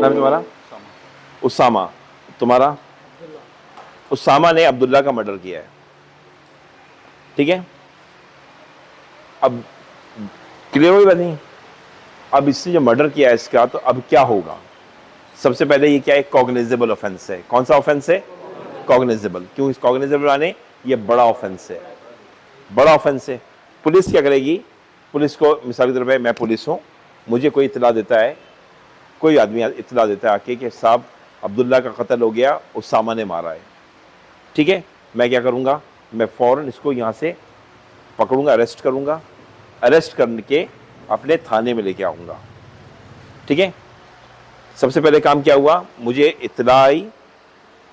नाम है तुम्हारा? उसामा। तुम्हारा? उसामा ने अब्दुल्ला का मर्डर किया है, ठीक है। अब क्लियर हुई बात नहीं? अब इसने जो मर्डर किया है इसका, तो अब क्या होगा? सबसे पहले ये क्या है? कॉग्निजेबल ऑफेंस है। कौन सा ऑफेंस है? कॉग्निजेबल। क्यों कॉग्निजेबल? माने ये बड़ा ऑफेंस है, बड़ा ऑफेंस है। पुलिस क्या करेगी? पुलिस को मिसाल के तौर पर, मैं पुलिस हूँ, मुझे कोई इतला देता है, कोई आदमी इतला देता है आके कि साहब अब्दुल्ला का कत्ल हो गया, उसामा ने मारा है, ठीक है। मैं क्या करूँगा? मैं फ़ौरन इसको यहाँ से पकड़ूंगा, अरेस्ट करूँगा, अरेस्ट करके अपने थाने में लेके आऊँगा, ठीक है। सबसे पहले काम क्या हुआ? मुझे इतला आई।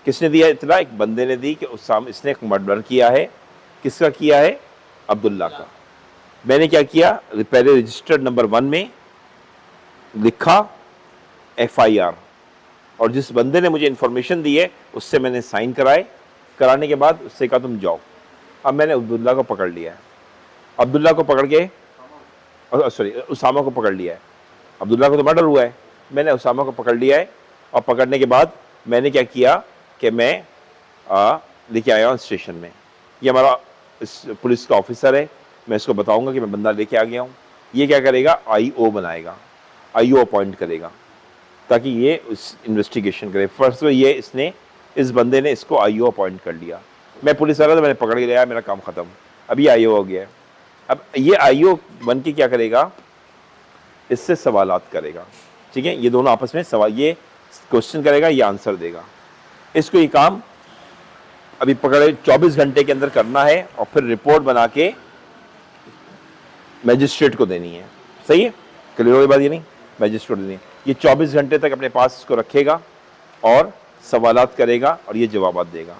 किसने दिया इतला? एक बंदे ने दी कि उसामा, इसने एक मर्डर किया है। किसका किया है? अब्दुल्ला का। मैंने क्या किया? पहले रजिस्टर्ड नंबर 1 में लिखा FIR, और जिस बंदे ने मुझे इंफॉर्मेशन दी है उससे मैंने साइन कराए। कराने के बाद उससे कहा तुम जाओ। अब मैंने अब्दुल्ला को पकड़ लिया है। अब्दुल्ला को पकड़ के, सॉरी, उसामा को पकड़ लिया है। अब्दुल्ला को तो मर्डर हुआ है, मैंने उसामा को पकड़ लिया है। और पकड़ने के बाद मैंने क्या किया कि मैं लेके आया हूँ स्टेशन में। ये हमारा पुलिस का ऑफिसर है, मैं इसको बताऊंगा कि मैं बंदा लेके आ गया हूँ। ये क्या करेगा? IO बनाएगा, IO अपॉइंट करेगा ताकि ये उस इन्वेस्टिगेशन करे। फर्स्ट ये इसने, इस बंदे ने इसको IO अपॉइंट कर लिया। मैं पुलिस वाला था, मैंने पकड़ के लिया, मेरा काम ख़त्म। अब ये IO हो गया है। अब ये IO बन के क्या करेगा? इससे सवालात करेगा, ठीक है। ये दोनों आपस में सवाल, ये क्वेश्चन करेगा, ये आंसर देगा। इसको ये काम अभी पकड़े 24 घंटे के अंदर करना है, और फिर रिपोर्ट बना के मैजिस्ट्रेट को देनी है। सही है? क्लियर हो बात? ये नहीं, मैजिस्ट्रेट को देनी है। ये 24 घंटे तक अपने पास इसको रखेगा और सवालात करेगा और ये जवाब देगा।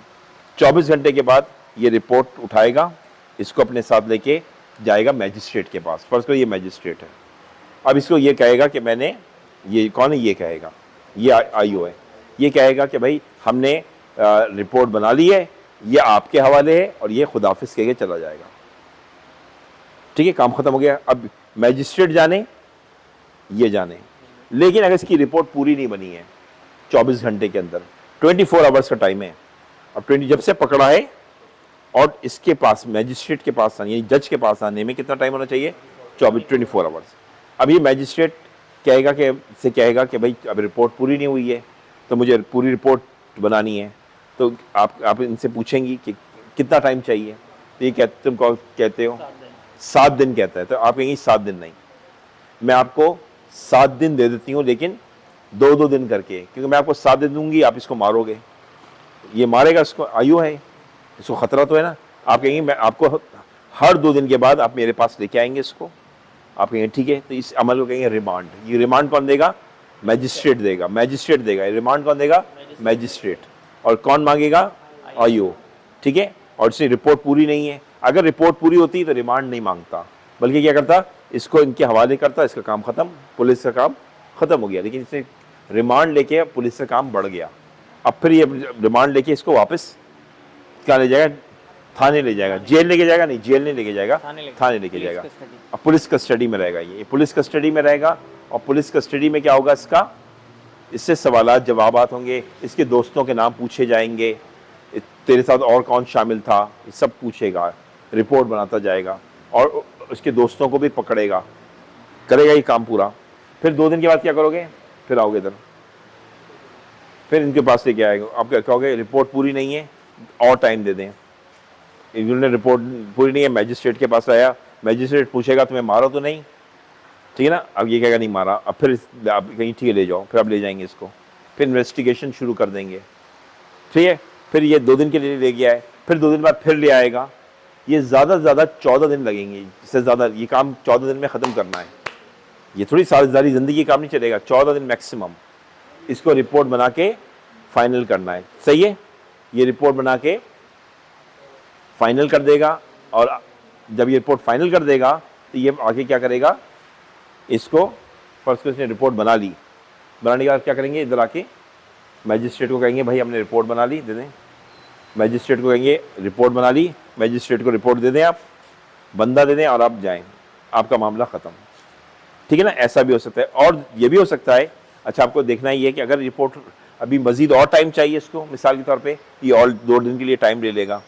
24 घंटे के बाद ये रिपोर्ट उठाएगा, इसको अपने साथ लेके जाएगा मैजिस्ट्रेट के पास। फर्स्ट को ये मैजिस्ट्रेट है। अब इसको ये कहेगा कि मैंने, ये कौन है? ये कहेगा, ये IO है। ये कहेगा कि भाई हमने रिपोर्ट बना ली है, ये आपके हवाले है, और ये खुदाफिज कह के चला जाएगा, ठीक है। काम खत्म हो गया। अब मैजिस्ट्रेट जाने, ये जाने। लेकिन अगर इसकी रिपोर्ट पूरी नहीं बनी है 24 घंटे के अंदर, 24 आवर्स का टाइम है। अब 20 जब से पकड़ा है और इसके पास, मैजिस्ट्रेट के पास आने, यानी जज के पास आने में कितना टाइम होना चाहिए? 24 आवर्स। अब ये मैजिस्ट्रेट कहेगा कि भाई अब रिपोर्ट पूरी नहीं हुई है, तो मुझे पूरी रिपोर्ट बनानी है। तो आप इनसे पूछेंगी कि कितना टाइम चाहिए? तो ये तुम कहते हो 7 दिन कहता है, तो आप कहेंगी 7 दिन नहीं, मैं आपको 7 दिन दे देती हूँ, लेकिन 2-2 दिन करके, क्योंकि मैं आपको 7 दिन दूंगी, आप इसको मारोगे, ये मारेगा, इसको IO है, इसको खतरा तो है ना। आप कहेंगे मैं आपको हर 2 दिन के बाद आप मेरे पास लेके आएंगे इसको। आप कहेंगे ठीक है। तो इस अमल को कहेंगे रिमांड। ये रिमांड कौन देगा? मैजिस्ट्रेट देगा, मैजिस्ट्रेट देगा। रिमांड कौन देगा? मैजिस्ट्रेट। और कौन मांगेगा? IO, ठीक है। और इसकी रिपोर्ट पूरी नहीं है, अगर रिपोर्ट पूरी होती तो रिमांड नहीं मांगता, बल्कि क्या करता? इसको इनके हवाले करता, इसका काम खत्म, पुलिस का काम खत्म हो गया। लेकिन इसने रिमांड लेके पुलिस का काम बढ़ गया। अब फिर ये रिमांड लेके इसको वापस क्या ले जाएगा? थाने ले जाएगा। जेल लेके जाएगा? नहीं, जेल नहीं लेके जाएगा, थाने लेके जाएगा। अब पुलिस कस्टडी में रहेगा, ये पुलिस कस्टडी में रहेगा। और पुलिस कस्टडी में क्या होगा? इससे सवालात जवाबात होंगे, इसके दोस्तों के नाम पूछे जाएंगे, तेरे साथ और कौन शामिल था, ये सब पूछेगा, रिपोर्ट बनाता जाएगा, और उसके दोस्तों को भी पकड़ेगा, करेगा ये काम पूरा। फिर 2 दिन के बाद क्या करोगे? फिर आओगे इधर, फिर इनके पास लेके आएगा। आप क्या कहोगे? रिपोर्ट पूरी नहीं है, और टाइम दे दें। इन्होंने रिपोर्ट पूरी नहीं है, मैजिस्ट्रेट के पास आया, मैजिस्ट्रेट पूछेगा तुम्हें मारो तो नहीं, ठीक है ना। अब ये कहेगा नहीं मारा। अब फिर आप कहीं ठीक है ले जाओ, फिर आप ले जाएंगे इसको, फिर इन्वेस्टिगेशन शुरू कर देंगे, ठीक है। फिर ये 2 दिन के लिए ले गया है, फिर 2 दिन बाद फिर ले आएगा। ये ज़्यादा से ज़्यादा 14 दिन लगेंगे, इससे ज़्यादा ये काम 14 दिन में ख़त्म करना है। ये थोड़ी सारी ज़िंदगी काम नहीं चलेगा, 14 दिन मैक्सिमम। इसको रिपोर्ट बना के फाइनल करना है, सही है। ये रिपोर्ट बना के फाइनल कर देगा, और जब ये रिपोर्ट फाइनल कर देगा तो ये आगे क्या करेगा? इसको फर्स्ट इसने रिपोर्ट बना ली, बनाने के बाद क्या करेंगे? इधर आके मैजिस्ट्रेट को कहेंगे भाई हमने रिपोर्ट बना ली, दे दें। मैजिस्ट्रेट को कहेंगे रिपोर्ट बना ली, मैजिस्ट्रेट को रिपोर्ट दे दें, आप बंदा दे दें और आप जाएं, आपका मामला ख़त्म, ठीक है ना। ऐसा भी हो सकता है। और ये भी हो सकता है अच्छा, आपको देखना ही है कि अगर रिपोर्ट अभी मजीद और टाइम चाहिए इसको, मिसाल के तौर पे ये और 2 दिन के लिए टाइम ले लेगा,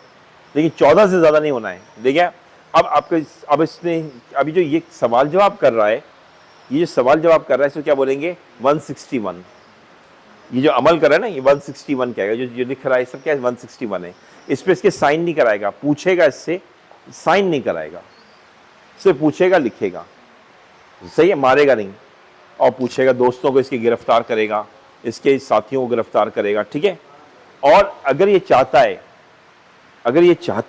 लेकिन 14 से ज़्यादा नहीं होना है। देखिए अब आपको अब इसने अभी जो ये सवाल जवाब कर रहा है, ये जो सवाल जवाब कर रहा है इसको क्या बोलेंगे, 161। ये जो अमल कर रहा है ना, ये 161 कहेगा, जो लिख रहा है सब क्या है, 161 है। इस पर इसके साइन नहीं कराएगा, पूछेगा इससे, साइन नहीं कराएगा, सिर्फ पूछेगा लिखेगा, सही है, मारेगा नहीं। और पूछेगा, दोस्तों को इसके गिरफ्तार करेगा, इसके साथियों को गिरफ्तार करेगा, ठीक है। और अगर ये चाहता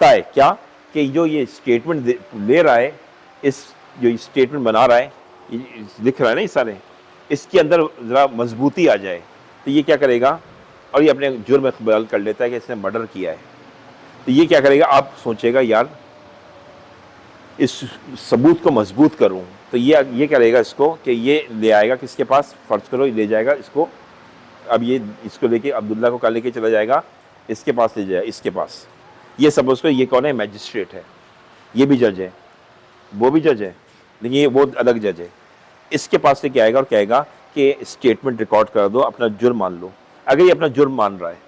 है क्या कि जो ये स्टेटमेंट ले रहा है, इस जो स्टेटमेंट बना रहा है, लिख रहा है ना ये सारे, इसके अंदर ज़रा मजबूती आ जाए, तो ये क्या करेगा, और ये अपने जुर्म इकबाल कर लेता है कि इसने मर्डर किया है, तो ये क्या करेगा, आप सोचेगा यार इस सबूत को मजबूत करूं, तो ये करेगा इसको कि ये ले आएगा किसके पास, फ़र्ज़ करो ये ले जाएगा इसको, अब ये इसको लेके अब्दुल्ला को कल लेके चला जाएगा, इसके पास ले जाएगा, इसके पास, ये सपोज करो ये कौन है, मैजिस्ट्रेट है, ये भी जज है, वो भी जज है, लेकिन ये वो अलग जज है। इसके पास लेके आएगा और कहेगा कि स्टेटमेंट रिकॉर्ड कर दो, अपना जुर्म मान लो। अगर ये अपना जुर्म मान रहा है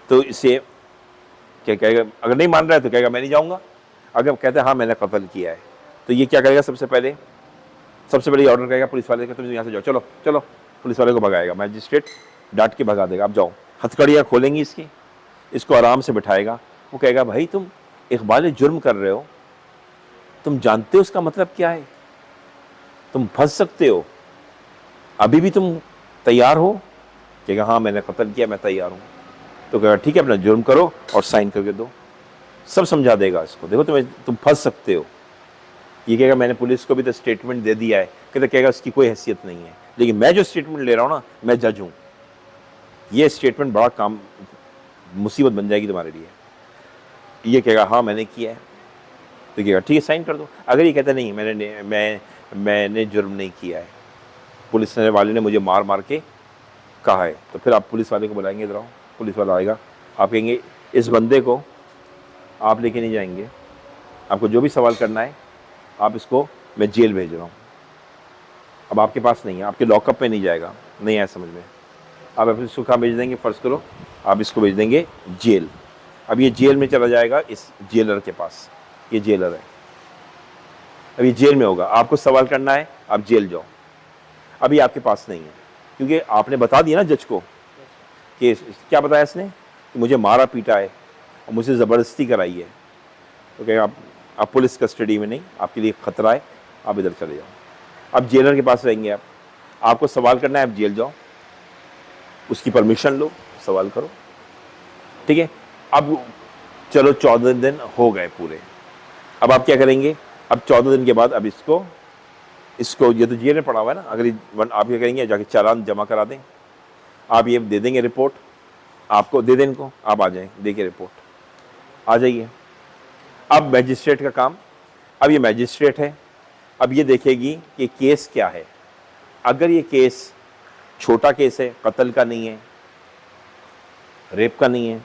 तो इसे क्या कहेगा, अगर नहीं मान रहा है तो कहेगा मैं नहीं जाऊँगा। अगर कहते हैं हाँ मैंने कत्ल किया है, तो ये क्या करेगा, सबसे पहले ऑर्डर करेगा पुलिस वाले का, तुम यहाँ से जाओ, चलो चलो, पुलिस वाले को भगाएगा, मैजिस्ट्रेट डांट के भगा देगा, आप जाओ। हथकड़ियाँ खोलेंगी इसकी, इसको आराम से बिठाएगा, वो कहेगा भाई तुम इकबाल जुर्म कर रहे हो, तुम जानते हो उसका मतलब क्या है, तुम फंस सकते हो, अभी भी तुम तैयार हो? कहेगा हाँ मैंने कत्ल किया, मैं तैयार हूँ। तो कहेगा ठीक है, अपना जुर्म करो और साइन करके दो। सब समझा देगा इसको, देखो तुम फंस सकते हो। ये कहेगा मैंने पुलिस को भी तो स्टेटमेंट दे दिया है, कहते कहेगा उसकी कोई हैसियत नहीं है, लेकिन मैं जो स्टेटमेंट ले रहा हूँ ना, मैं जज हूँ, ये स्टेटमेंट बड़ा काम मुसीबत बन जाएगी तुम्हारे लिए। ये कहेगा हाँ मैंने किया है, तो कहेगा ठीक है साइन कर दो। अगर ये कहता नहीं मैंने जुर्म नहीं किया है, पुलिस वाले ने मुझे मार मार के कहा है, तो फिर आप पुलिस वाले को बुलाएंगे, इधर आओ। पुलिस वाला आएगा, आप कहेंगे इस बंदे को आप लेके नहीं जाएंगे, आपको जो भी सवाल करना है आप इसको, मैं जेल भेज रहा हूँ, अब आपके पास नहीं है, आपके लॉकअप में नहीं जाएगा, नहीं आया समझ में, आप इसको कहाँ भेज देंगे, फ़र्ज़ करो आप इसको भेज देंगे जेल। अब ये जेल में चला जाएगा इस जेलर के पास, ये जेलर है, अब ये जेल में होगा, आपको सवाल करना है, आप जेल जाओ। अभी आपके पास नहीं है, क्योंकि आपने बता दिया ना जज को कि क्या बताया इसने, कि मुझे मारा पीटा है और मुझे ज़बरदस्ती कराई है, तो कहेगा आप पुलिस कस्टडी में नहीं, आपके लिए ख़तरा है, आप इधर चले जाओ। अब जेलर के पास रहेंगे आप, आपको सवाल करना है, आप जेल जाओ, उसकी परमिशन लो, सवाल करो, ठीक है। अब चलो 14 दिन हो गए पूरे, अब आप क्या करेंगे, अब 14 दिन के बाद अब इसको ये तो जेल में पड़ा हुआ है ना, अगर आप क्या करेंगे, जाके चालान जमा करा दें, आप ये दे देंगे रिपोर्ट, आपको दे दें इनको, आप आ जाएं, देखिए रिपोर्ट आ जाइए। अब मैजिस्ट्रेट का काम, अब ये मैजिस्ट्रेट है, अब ये देखेगी कि केस क्या है। अगर ये केस छोटा केस है, कत्ल का नहीं है, रेप का नहीं है,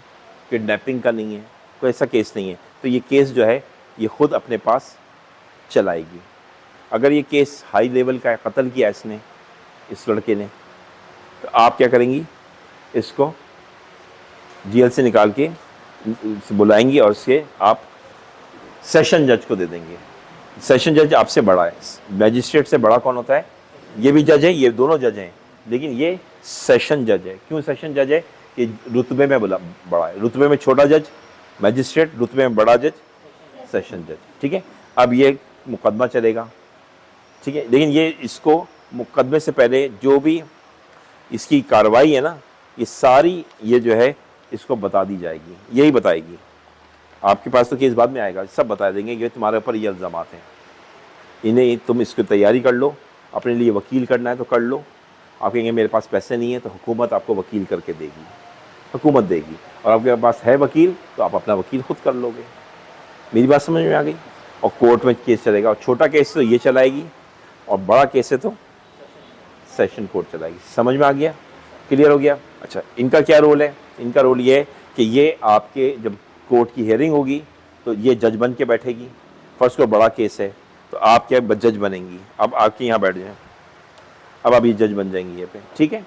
किडनैपिंग का नहीं है, कोई ऐसा केस नहीं है, तो ये केस जो है ये खुद अपने पास चलाएगी। अगर ये केस हाई लेवल का है, कत्ल किया इसने, इस लड़के ने, तो आप क्या करेंगी, इसको जेल से निकाल के बुलाएंगी और इसके आप सेशन जज को दे देंगे। सेशन जज आपसे बड़ा है, मैजिस्ट्रेट से बड़ा कौन होता है, ये भी जज है, ये दोनों जज हैं, लेकिन ये सेशन जज है। क्यों सेशन जज है, ये रुतबे में बड़ा है, रुतबे में छोटा जज मैजिस्ट्रेट, रुतबे में बड़ा जज सेशन जज, ठीक है। अब ये मुकदमा चलेगा, ठीक है, लेकिन ये इसको मुकदमे से पहले जो भी इसकी कार्रवाई है ना, ये सारी ये जो है इसको बता दी जाएगी, यही बताएगी। आपके पास तो केस बाद में आएगा, सब बता देंगे कि तुम्हारे ऊपर ये इल्ज़ामात हैं, इन्हें तुम इसकी तैयारी कर लो, अपने लिए वकील करना है तो कर लो। आप कहेंगे मेरे पास पैसे नहीं है, तो हुकूमत आपको वकील करके देगी, हुकूमत देगी, और आपके पास है वकील तो आप अपना वकील खुद कर लोगे। मेरी बात समझ में आ गई। और कोर्ट में केस चलेगा, और छोटा केस तो ये चलाएगी, और बड़ा केस है तो सेशन कोर्ट चलाएगी। समझ में आ गया, क्लियर हो गया। अच्छा, इनका क्या रोल है, इनका रोल ये है कि ये आपके जब कोर्ट की हियरिंग होगी तो ये जज बन के बैठेगी। फर्स्ट को बड़ा केस है तो आप क्या जज बनेंगी, अब आपके यहाँ बैठ जाएं, अब आप ये जज बन जाएंगी ये पे, ठीक है,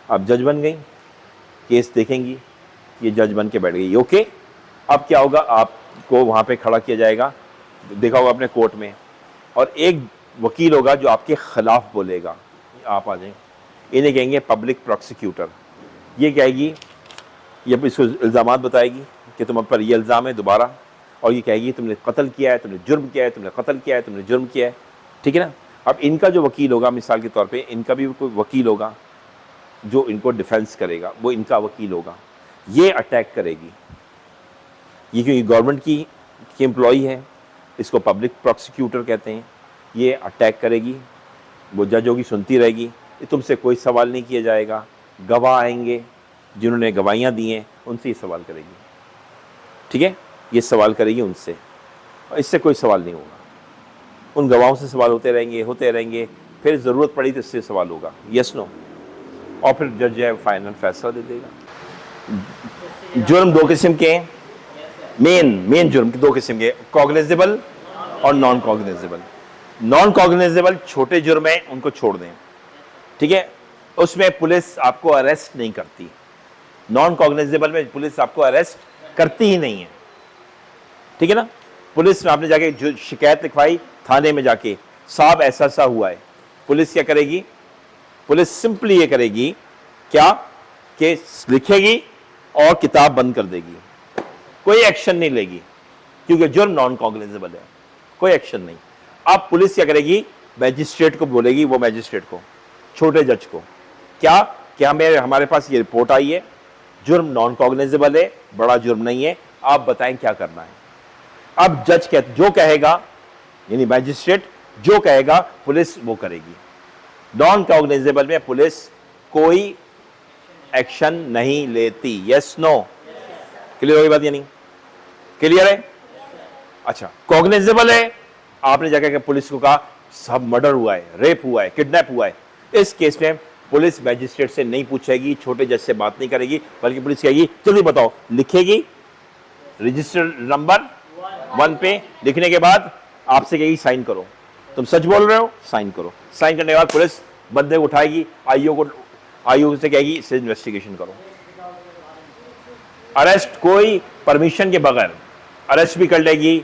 आप जज बन गई, केस देखेंगी, ये जज बन के बैठ गई, ओके। अब क्या होगा, आपको वहाँ पे खड़ा किया जाएगा, देखा होगा अपने कोर्ट में, और एक वकील होगा जो आपके खिलाफ बोलेगा, आप आ जाएं, इन्हें कहेंगे पब्लिक प्रोसिक्यूटर। ये कहेगी, ये इसको इल्ज़ामात बताएगी कि तुम पर ये इल्ज़ाम है दोबारा, और ये कहेगी तुमने कत्ल किया है, तुमने जुर्म किया है, तुमने कत्ल किया है, तुमने जुर्म किया है, ठीक है ना। अब इनका जो वकील होगा, मिसाल के तौर पे इनका भी कोई वकील होगा जो इनको डिफेंस करेगा, वो इनका वकील होगा, ये अटैक करेगी, ये क्योंकि गवर्नमेंट की एम्प्लॉई है, इसको पब्लिक प्रोसिक्यूटर कहते हैं, ये अटैक करेगी, वो जज होगी, सुनती रहेगी, तुमसे कोई सवाल नहीं किया जाएगा, गवाह आएंगे जिन्होंने गवाहियाँ दी हैं उनसे ये सवाल करेगी, ठीक है, ये सवाल करेगी उनसे, और इससे कोई सवाल नहीं होगा, उन गवाहों से सवाल होते रहेंगे, फिर ज़रूरत पड़ी तो इससे सवाल होगा, यस नो, और फिर जज है फाइनल फैसला दे देगा। जुर्म दो किस्म के हैं, मेन जुर्म दो किस्म के, कॉग्निजेबल और नॉन कॉग्निजेबल। नॉन कॉग्निजेबल छोटे जुर्म हैं, उनको छोड़ दें, ठीक है, उसमें पुलिस आपको अरेस्ट नहीं करती। नॉन कॉग्निजेबल में पुलिस आपको अरेस्ट करती ही नहीं है, ठीक है ना। पुलिस में आपने जाके जो शिकायत लिखवाई थाने में जाके, साहब ऐसा ऐसा हुआ है, पुलिस क्या करेगी, पुलिस सिंपली ये करेगी क्या कि लिखेगी और किताब बंद कर देगी, कोई एक्शन नहीं लेगी, क्योंकि जुर्म नॉन कॉग्निजेबल है, कोई एक्शन नहीं। अब पुलिस क्या करेगी, मैजिस्ट्रेट को बोलेगी, वो मैजिस्ट्रेट को, छोटे जज को, क्या क्या हमारे पास ये रिपोर्ट आई है, जुर्म नॉन कॉग्निजेबल है, बड़ा जुर्म नहीं है, आप बताएं क्या करना है। अब जज जो कहेगा, यानी मैजिस्ट्रेट जो कहेगा पुलिस वो करेगी। नॉन कॉग्निजेबल में पुलिस कोई एक्शन नहीं लेती, यस नो, क्लियर होगी बात या नहीं, क्लियर है। अच्छा, कॉग्निजेबल है, आपने जाकर पुलिस को कहा सब मर्डर हुआ है, रेप हुआ है, किडनैप हुआ है, इस केस में पुलिस मैजिस्ट्रेट से नहीं पूछेगी, छोटे जज से बात नहीं करेगी, बल्कि पुलिस कहेगी जल्दी बताओ, लिखेगी रजिस्टर नंबर 1 पे, लिखने के बाद आपसे कहेगी साइन करो, तुम सच बोल रहे हो, साइन करो, साइन करने के बाद पुलिस बंदे को उठाएगी, आईओ से कहेगी इससे इन्वेस्टिगेशन करो। अरेस्ट कोई परमिशन के बगैर अरेस्ट भी कर लेगी,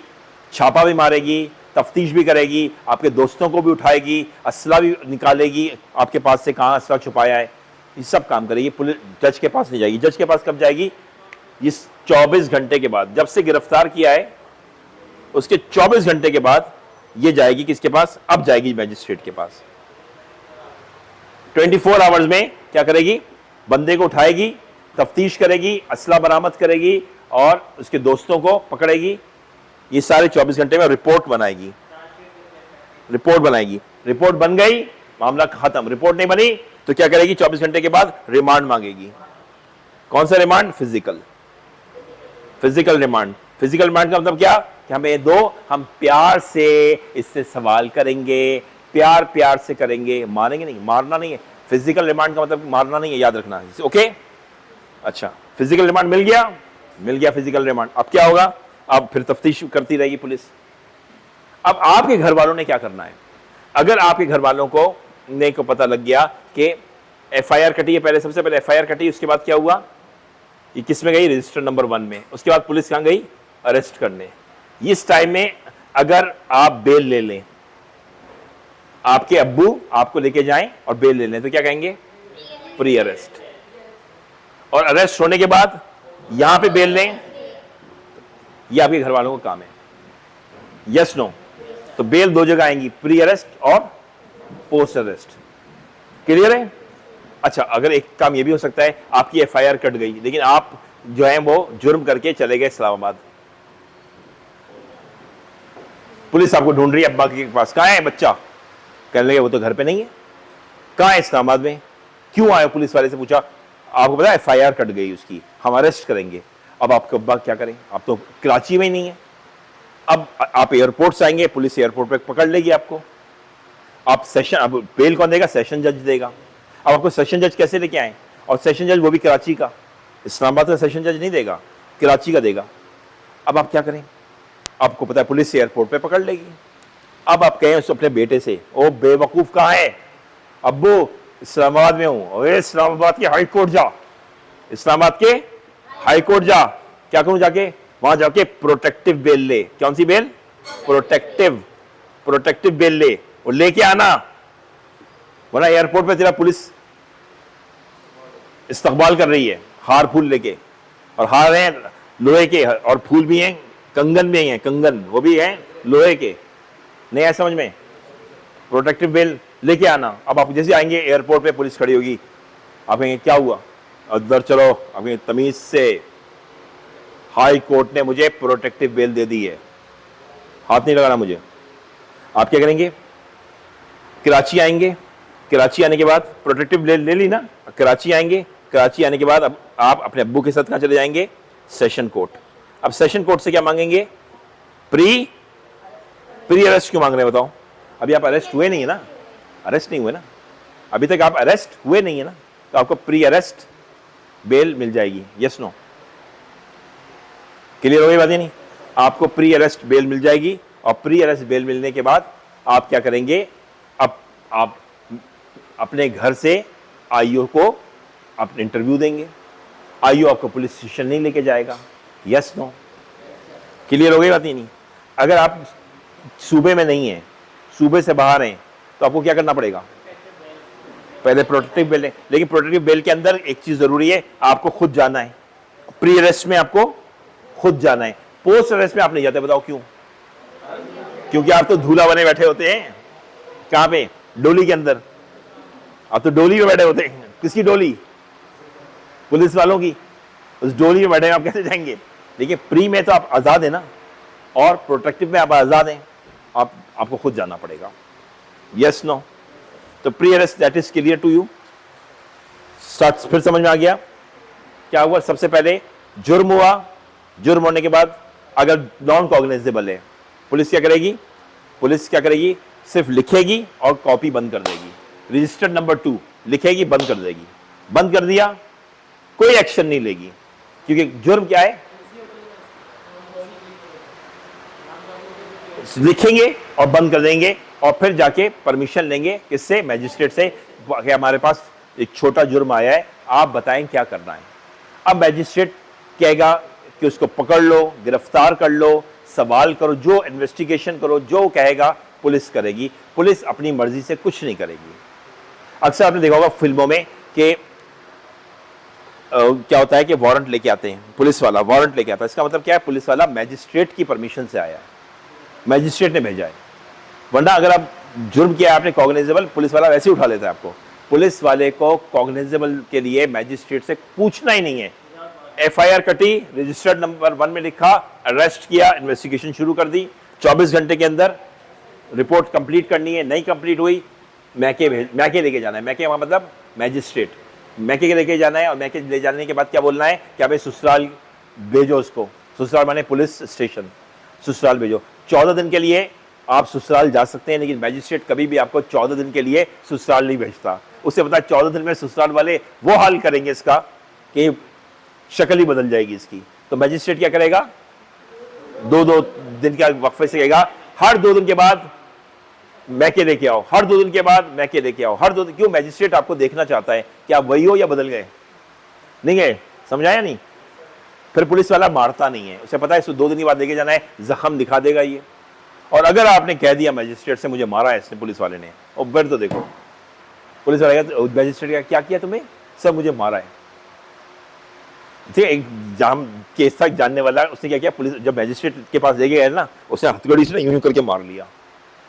छापा भी मारेगी, तफ्तीश भी करेगी, आपके दोस्तों को भी उठाएगी, असला भी निकालेगी, आपके पास से कहाँ असला छुपाया है, ये सब काम करेगी। पुलिस जज के पास नहीं जाएगी, जज के पास कब जाएगी, इस 24 घंटे के बाद, जब से गिरफ्तार किया है उसके 24 घंटे के बाद ये जाएगी किसके पास, अब जाएगी मैजिस्ट्रेट के पास। 24 आवर्स में क्या करेगी, बंदे को उठाएगी, तफ्तीश करेगी, असला बरामद करेगी और उसके दोस्तों को पकड़ेगी, ये सारे 24 घंटे में रिपोर्ट बनाएगी, रिपोर्ट बन गई, मामला खत्म। रिपोर्ट नहीं बनी तो क्या करेगी, 24 घंटे के बाद रिमांड मांगेगी। कौन सा remand, physical remand. Physical remand का मतलब क्या, कि हमें दो, हम प्यार से इससे सवाल करेंगे, प्यार से करेंगे, मारेंगे नहीं, मारना नहीं है। फिजिकल रिमांड का मतलब मारना नहीं है, याद रखना है, ओके। अच्छा, फिजिकल रिमांड मिल गया फिजिकल रिमांड। अब क्या होगा, अब फिर तफ्तीश करती रहेगी पुलिस। अब आपके घर वालों ने क्या करना है, अगर आपके घर वालों को पता लग गया कि एफआईआर कटी है, पहले सबसे पहले एफआईआर कटी, उसके बाद क्या हुआ, ये किस में गई, रजिस्टर नंबर 1 में, उसके बाद पुलिस कहाँ गई, अरेस्ट करने। इस टाइम में अगर आप बेल ले लें, आपके अब्बू आपको लेके जाएं और बेल ले लें, तो क्या कहेंगे, प्री अरेस्ट। और अरेस्ट होने के बाद यहां पे बेल लें, ये आपके घर वालों का काम है, यस नो। तो बेल दो जगह आएंगी, प्री अरेस्ट और पोस्ट अरेस्ट, क्लियर है। अच्छा, अगर एक काम ये भी हो सकता है, आपकी एफआईआर कट गई, लेकिन आप जो है वो जुर्म करके चले गए इस्लामाबाद, पुलिस आपको ढूंढ रही है, अब्बा के पास कहाँ है बच्चा, कहने लगे वो तो घर पे नहीं है, कहाँ है, इस्लामाबाद में, क्यों आए, पुलिस वाले से पूछा, आपको पता है एफआईआर कट गई उसकी, हम अरेस्ट करेंगे। अब आपके अब्बा क्या करें, आप तो कराची में ही नहीं है। अब आप एयरपोर्ट से आएंगे, पुलिस एयरपोर्ट पे पकड़ लेगी आपको, आप सेशन, अब बेल कौन देगा, सेशन जज देगा। अब आपको सेशन जज कैसे लेके आए, और सेशन जज वो भी कराची का, इस्लामाबाद का सेशन जज नहीं देगा, कराची का देगा। अब आप क्या करें, आपको पता है पुलिस एयरपोर्ट पे पकड़ लेगी। अब आप कहें अपने बेटे से, ओ बेवकूफ कहाँ है, अब्बू इस्लामाबाद में हूं। अरे इस्लामाबाद के हाई कोर्ट जा, इस्लामाबाद के हाई कोर्ट जा। क्या करूं जाके? वहां जाके प्रोटेक्टिव बेल ले। कौन सी बेल? प्रोटेक्टिव बेल ले और लेके आना, वरना एयरपोर्ट पे तेरा पुलिस इस्तकबाल कर रही है हार फूल लेके। और हार हैं लोहे के और फूल भी हैं, कंगन भी हैं, कंगन वो भी हैं लोहे के। नहीं है समझ में? प्रोटेक्टिव बेल लेके आना। अब आप जैसे आएंगे एयरपोर्ट पे पुलिस खड़ी होगी, आप कहेंगे क्या हुआ? अंदर चलो। आप कहेंगे तमीज से, हाई कोर्ट ने मुझे प्रोटेक्टिव बेल दे दी है, हाथ नहीं लगाना मुझे। आप क्या करेंगे? कराची आएंगे, कराची आने के बाद प्रोटेक्टिव बेल ले ली ना, कराची आएंगे, कराची आने के बाद अब आप अपने अब्बू के साथ कहां चले जाएंगे? Session court. अब सेशन कोर्ट से क्या मांगेंगे? प्री अरेस्ट क्यों मांग रहे हैं बताओ? अभी आप अरेस्ट हुए नहीं है ना, अरेस्ट नहीं हुए ना, अभी तक आप अरेस्ट हुए नहीं है ना, तो आपको प्री अरेस्ट बेल मिल जाएगी। Yes no? क्लियर हो गई बात? नहीं, आपको प्री अरेस्ट बेल मिल जाएगी। और प्री अरेस्ट बेल मिलने के बाद आप क्या करेंगे? अब आप अपने घर से आईओ को अपने इंटरव्यू देंगे। आईओ आपको पुलिस स्टेशन नहीं लेके जाएगा। Yes no? क्लियर हो गई बात? नहीं। अगर आप सूबे में नहीं हैं, सूबे से बाहर हैं, तो आपको क्या करना पड़ेगा? पहले प्रोटेक्टिव बेल। लेकिन प्रोटेक्टिव बेल के अंदर एक चीज जरूरी है, आपको खुद जाना है। प्री अरेस्ट में आपको खुद जाना है, पोस्ट अरेस्ट में आप नहीं जाते। बताओ क्यों? क्योंकि आप तो धूला बने बैठे होते हैं। कहां पे? डोली के अंदर। आप तो डोली में बैठे होते हैं। किसकी डोली? पुलिस वालों की। उस डोली में बैठे आप कैसे जाएंगे? देखिए, प्री में तो आप आजाद है ना, और प्रोटेक्टिव में आप आजाद हैं। आपको खुद जाना पड़ेगा। Yes no? तो pre arrest that is clear to you? Start फिर समझ में आ गया क्या हुआ? सबसे पहले जुर्म हुआ, जुर्म होने के बाद अगर नॉन कॉग्निजेबल है, पुलिस क्या करेगी? पुलिस क्या करेगी? सिर्फ लिखेगी और कॉपी बंद कर देगी। रजिस्टर्ड नंबर 2 लिखेगी, बंद कर देगी। बंद कर दिया, कोई एक्शन नहीं लेगी, क्योंकि जुर्म क्या है? लिखेंगे और बंद कर देंगे, और फिर जाके परमिशन लेंगे किससे? मैजिस्ट्रेट से। कि हमारे पास एक छोटा जुर्म आया है, आप बताएं क्या करना है। अब मैजिस्ट्रेट कहेगा कि उसको पकड़ लो, गिरफ्तार कर लो, सवाल करो, जो इन्वेस्टिगेशन करो, जो कहेगा पुलिस करेगी। पुलिस अपनी मर्जी से कुछ नहीं करेगी। अक्सर आपने देखा होगा फिल्मों में कि क्या होता है कि वारंट लेके आते हैं, पुलिस वाला वारंट लेके आता है। इसका मतलब क्या है? पुलिस वाला मैजिस्ट्रेट की परमिशन से आया है, मैजिस्ट्रेट ने भेजा है। वरना अगर आप जुर्म किया आपने कॉग्निजेबल, पुलिस वाला वैसे ही उठा लेता है आपको। पुलिस वाले को कॉग्निजेबल के लिए मैजिस्ट्रेट से पूछना ही नहीं है। एफआईआर कटी, रजिस्टर्ड नंबर 1 में लिखा, अरेस्ट किया, इन्वेस्टिगेशन शुरू कर दी। 24 घंटे के अंदर रिपोर्ट कंप्लीट करनी है। नहीं कंप्लीट हुई, मैके लेके जाना है। मैके मतलब मैजिस्ट्रेट, मैके के लेके जाना है। और मैके ले जाने के बाद क्या बोलना है? क्या भाई ससुराल भेजो उसको। ससुराल माने पुलिस स्टेशन, ससुराल भेजो। 14 दिन के लिए आप ससुराल जा सकते हैं, लेकिन मैजिस्ट्रेट कभी भी आपको 14 दिन के लिए ससुराल नहीं भेजता। उससे पता है 14 दिन में ससुराल वाले वो हाल करेंगे इसका कि शक्ल ही बदल जाएगी इसकी। तो मैजिस्ट्रेट क्या करेगा? 2-2 दिन के वक्फे से कहेगा, हर 2 दिन के बाद मैके लेके आओ, हर 2 दिन के बाद मैके लेके आओ, हर 2 दिन। क्यों? मैजिस्ट्रेट आपको देखना चाहता है कि आप वही हो या बदल गए। नहीं गए? समझाया नहीं? फिर पुलिस वाला मारता नहीं है, उसे पता है इसको 2 दिन के बाद लेके जाना है, जख्म दिखा देगा ये। और अगर आपने कह दिया मैजिस्ट्रेट से मुझे मारा है इसने, पुलिस वाले ने, और फिर तो देखो पुलिस वाले मैजिस्ट्रेट क्या किया तुमने? सर मुझे मारा है। ठीक है, एक जाम केस था जानने वाला, उसने क्या किया? पुलिस जब मैजिस्ट्रेट के पास ले गया ना, उसने हथकड़ी से यूं करके मार लिया।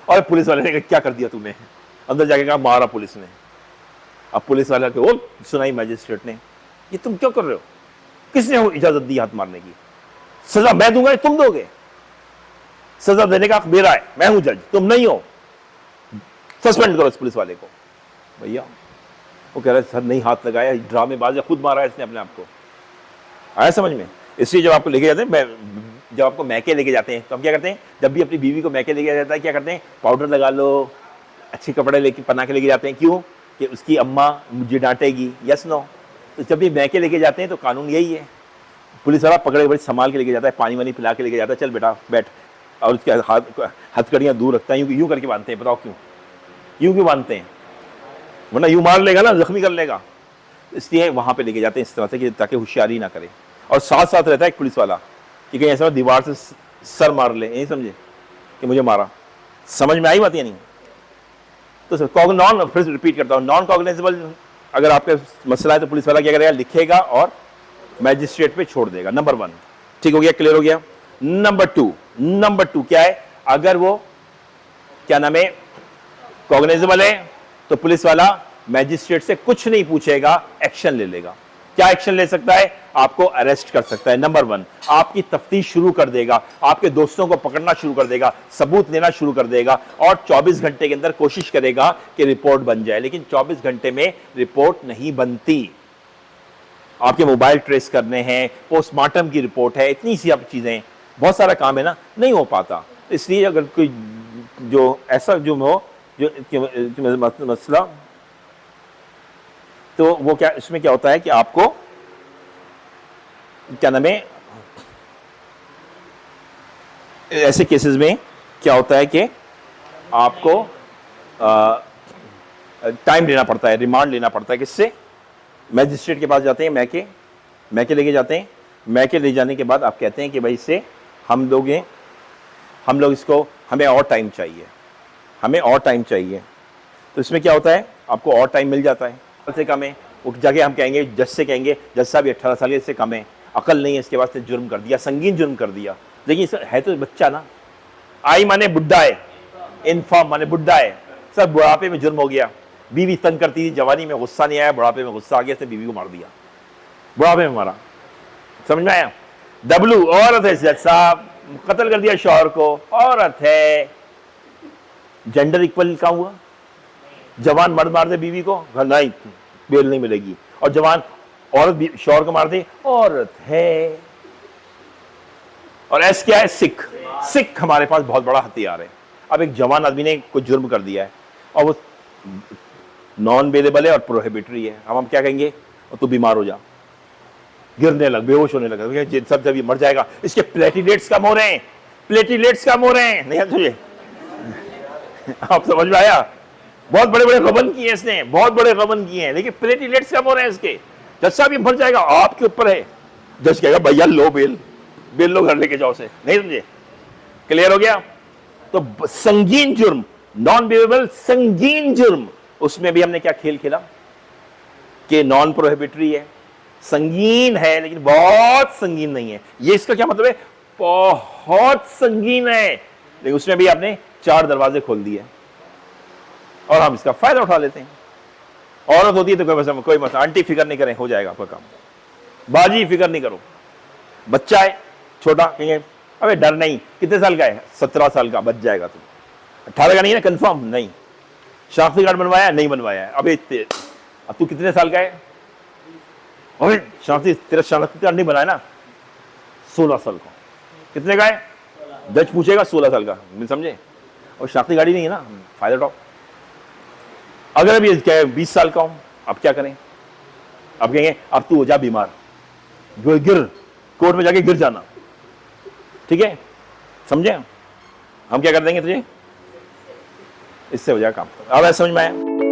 और पुलिस वाले ने कहा क्या कर दिया तूने? अंदर जाके कहा मारा पुलिस ने। अब पुलिस वाले को वो सुनाई मैजिस्ट्रेट ने, ये तुम क्यों कर रहे हो? किसने इजाजत दी हाथ मारने की? सजा मैं दूंगा या तुम दोगे? सजा देने का हक मेरा है, मैं हूं जज, तुम नहीं हो। सस्पेंड करो इस पुलिस वाले को। भैया वो कह रहा है सर नहीं हाथ लगाया, ड्रामेबाज है, खुद मारा है इसने अपने आप को। आया समझ में? इसलिए जब आपको लेके जाते हैं, जब आपको मैके लेके जाते हैं, तो हम क्या करते हैं? जब भी अपनी बीवी को मैके लेके जाता है, क्या करते हैं? पाउडर लगा लो, अच्छे कपड़े लेके पहना के लेके जाते हैं। क्यों? कि उसकी अम्मा मुझे डांटेगी। Yes no? तो जब भी मैके लेके जाते हैं तो कानून यही है। पुलिस वाला पकड़े बड़े संभाल के लेके जाता है, पानी वानी पिला के लेके जाता है, चल बेटा बैठ, और उसके हथकड़ियाँ दूर रखता है, यूं करके बांधते हैं। बताओ क्यों? यूं क्यों बांधते हैं? वरना यूं मार लेगा ना, जख्मी कर लेगा। इसलिए वहां पे लेके जाते हैं इस तरह से कि ताकि होशियारी ना करे। और साथ साथ रहता है एक पुलिस वाला कि कहीं ऐसा दीवार से सर मार ले, यही समझे कि मुझे मारा। समझ में आई बात या नहीं? तो नॉन, फिर रिपीट करता हूं, नॉन कॉग्निजेबल अगर आपका मसला है तो पुलिस वाला क्या करेगा, लिखेगा और मैजिस्ट्रेट पे छोड़ देगा। नंबर 1 ठीक हो गया, क्लियर हो गया। नंबर 2 क्या है, अगर वो क्या नाम है कॉग्निजेबल है तो पुलिस वाला मैजिस्ट्रेट से कुछ नहीं पूछेगा, एक्शन ले लेगा। क्या एक्शन ले सकता है, आपको अरेस्ट कर सकता है। नंबर 1 आपकी तफ्तीश शुरू कर देगा, आपके दोस्तों को पकड़ना शुरू कर देगा, सबूत लेना शुरू कर देगा और 24 घंटे के अंदर कोशिश करेगा कि रिपोर्ट बन जाए। लेकिन 24 घंटे में रिपोर्ट नहीं बनती। आपके मोबाइल ट्रेस करने हैं, पोस्टमार्टम की रिपोर्ट है, इतनी सी आप चीजें, बहुत सारा काम है ना, नहीं हो पाता। इसलिए अगर कोई जो ऐसा जो हो जो मसला, तो वो क्या, इसमें क्या होता है कि आपको क्या नाम है, ऐसे केसेस में क्या होता है कि आपको टाइम लेना पड़ता है, रिमांड लेना पड़ता है। किससे, मैजिस्ट्रेट के पास जाते हैं, मैके लेके जाते हैं। मैके ले जाने के बाद आप कहते हैं कि भाई इससे हम लोग इसको, हमें और टाइम चाहिए, तो इसमें क्या होता है, आपको और टाइम मिल जाता है। से कम है, वो जगह हम कहेंगे, जज से कहेंगे, जज साहब 18 साल से कम है, अकल नहीं है इसके वास्ते, जुर्म कर दिया, संगीन जुर्म कर दिया। लेकिन है तो बच्चा ना, आई माने बुढ़ा है, इनफॉर्म माने बुढ़ा है, सब बुढ़ापे में जुर्म हो गया। बीवी तंग करती थी, जवानी में गुस्सा नहीं आया, बुढ़ापे में गुस्सा आ गया, इसने बीवी को मार दिया, बुढ़ापे में मारा। समझ में आया? डब्लू औरत है, जज साहब कत्ल कर दिया शौहर को, औरत है। जेंडर इक्वल का हुआ? जवान मर्द मार दे बीवी को, नहीं, बेल नहीं मिलेगी। और जवान औरत शौहर को मार दे, औरत है। और एस क्या है, सिख हमारे पास बहुत बड़ा हथियार है। अब एक जवान आदमी ने कोई जुर्म कर दिया है और वो नॉन बेलेबल है और प्रोहिबिटरी है, हम क्या कहेंगे, और तू बीमार हो जा, गिरने लग, बेहोश होने लगा, सब जब ये मर जाएगा, इसके प्लेटिलेट्स कम हो रहे हैं, नहीं तुझे आप समझ में आया? बहुत बड़े बड़े गबन किए इसने, बहुत बड़े गबन किए हैं, लेकिन प्लेटिलेट्स कम हो रहे हैं इसके। जज साहब ये मर जाएगा, आपके ऊपर है। जज कहेगा भैया लो बेल लो, घर लेके जाओ से, नहीं समझे? क्लियर हो गया? तो संगीन जुर्म, नॉन बेलेबल संगीन जुर्म, उसमें भी हमने क्या खेल खेला कि नॉन प्रोहिबिटरी है, संगीन है लेकिन बहुत संगीन नहीं है। ये इसका क्या मतलब है, बहुत संगीन है, लेकिन उसमें भी आपने 4 दरवाजे खोल दिए और हम इसका फायदा उठा लेते हैं। औरत होती है तो कोई मसला, आंटी फिक्र नहीं करें, हो जाएगा आपका काम, बाजी फिक्र नहीं करो। बच्चा है छोटा, कहेंगे अबे डर नहीं, कितने साल का है, 17 साल का, बच जाएगा तुम। 18 का नहीं है ना, कंफर्म नहीं, शनाख्ती कार्ड बनवाया नहीं बनवाया है, अबे अब तू कितने साल का है, अबे तेरा शनाख्ती कार्ड नहीं बनाया ना, 16 साल का। कितने का है, जज पूछेगा 16 साल का, समझे? और शनाख्ती गाड़ी नहीं है ना, फायदा उठाओ। अगर अभी क्या 20 साल का हूं, अब क्या करें, अब कहेंगे अब तू हो जा बीमार, गिर, कोर्ट में जाके गिर जाना, ठीक है, समझे? हम क्या कर देंगे तुझे, इससे हो जाएगा काम। अब समझ में आया?